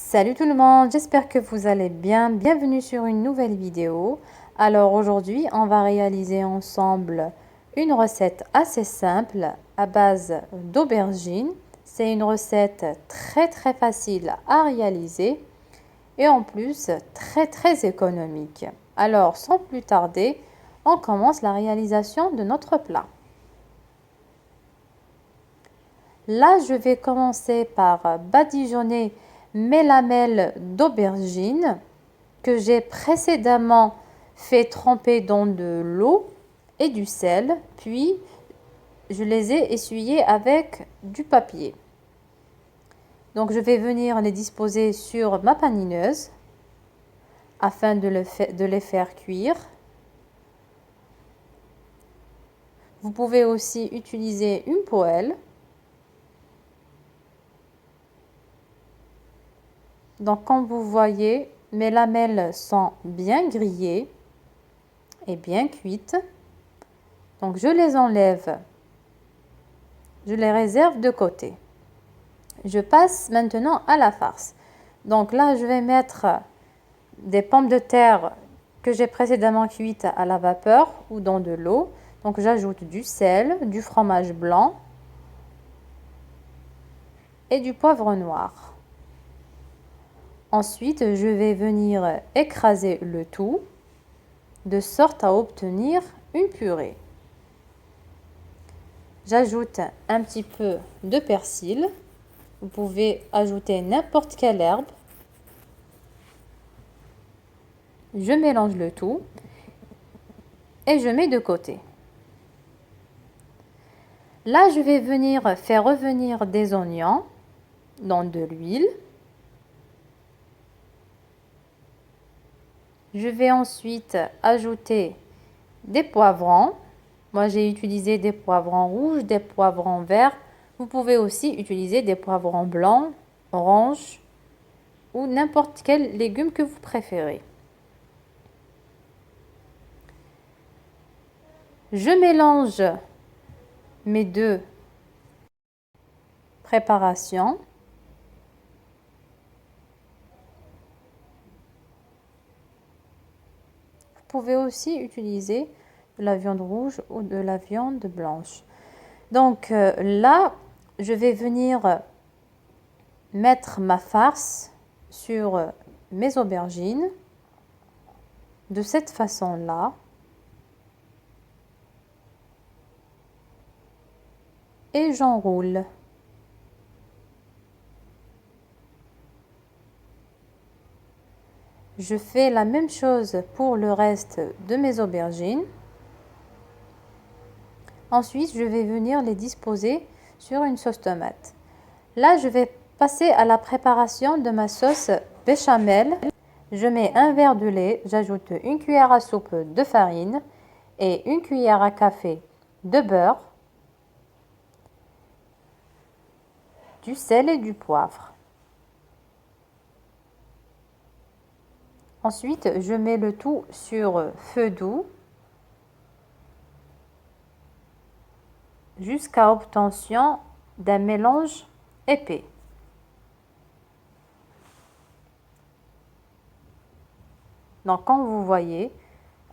Salut tout le monde, j'espère que vous allez bien. Bienvenue sur une nouvelle vidéo. Alors aujourd'hui, on va réaliser ensemble une recette assez simple à base d'aubergines. C'est une recette très facile à réaliser et en plus très économique. Alors sans plus tarder, on commence la réalisation de notre plat. Là, je vais commencer par badigeonner mes lamelles d'aubergine que j'ai précédemment fait tremper dans de l'eau et du sel, puis je les ai essuyées avec du papier. Donc je vais venir les disposer sur ma panineuse afin de les faire cuire. Vous pouvez aussi utiliser une poêle. Donc comme vous voyez, mes lamelles sont bien grillées et bien cuites. Donc je les enlève, je les réserve de côté. Je passe maintenant à la farce. Donc là, je vais mettre des pommes de terre que j'ai précédemment cuites à la vapeur ou dans de l'eau. Donc j'ajoute du sel, du fromage blanc et du poivre noir. Ensuite, je vais venir écraser le tout de sorte à obtenir une purée. J'ajoute un petit peu de persil. Vous pouvez ajouter n'importe quelle herbe. Je mélange le tout et je mets de côté. Là, je vais venir faire revenir des oignons dans de l'huile. Je vais ensuite ajouter des poivrons. Moi, j'ai utilisé des poivrons rouges, des poivrons verts. Vous pouvez aussi utiliser des poivrons blancs, oranges ou n'importe quel légume que vous préférez. Je mélange mes deux préparations. Vous pouvez aussi utiliser de la viande rouge ou de la viande blanche. Donc là, je vais venir mettre ma farce sur mes aubergines de cette façon-là. Et j'enroule. Je fais la même chose pour le reste de mes aubergines. Ensuite, je vais venir les disposer sur une sauce tomate. Là, je vais passer à la préparation de ma sauce béchamel. Je mets un verre de lait, j'ajoute une cuillère à soupe de farine et une cuillère à café de beurre, du sel et du poivre. Ensuite, je mets le tout sur feu doux jusqu'à obtention d'un mélange épais. Donc, comme vous voyez,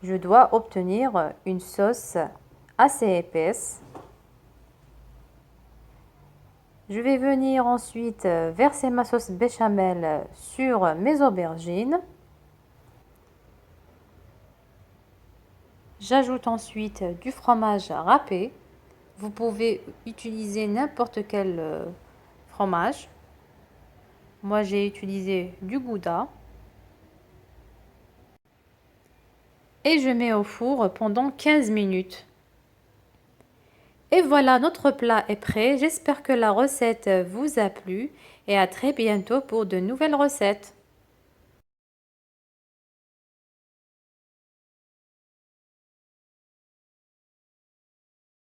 je dois obtenir une sauce assez épaisse. Je vais venir ensuite verser ma sauce béchamel sur mes aubergines. J'ajoute ensuite du fromage râpé. Vous pouvez utiliser n'importe quel fromage. Moi, j'ai utilisé du Gouda. Et je mets au four pendant 15 minutes. Et voilà, notre plat est prêt. J'espère que la recette vous a plu et à très bientôt pour de nouvelles recettes.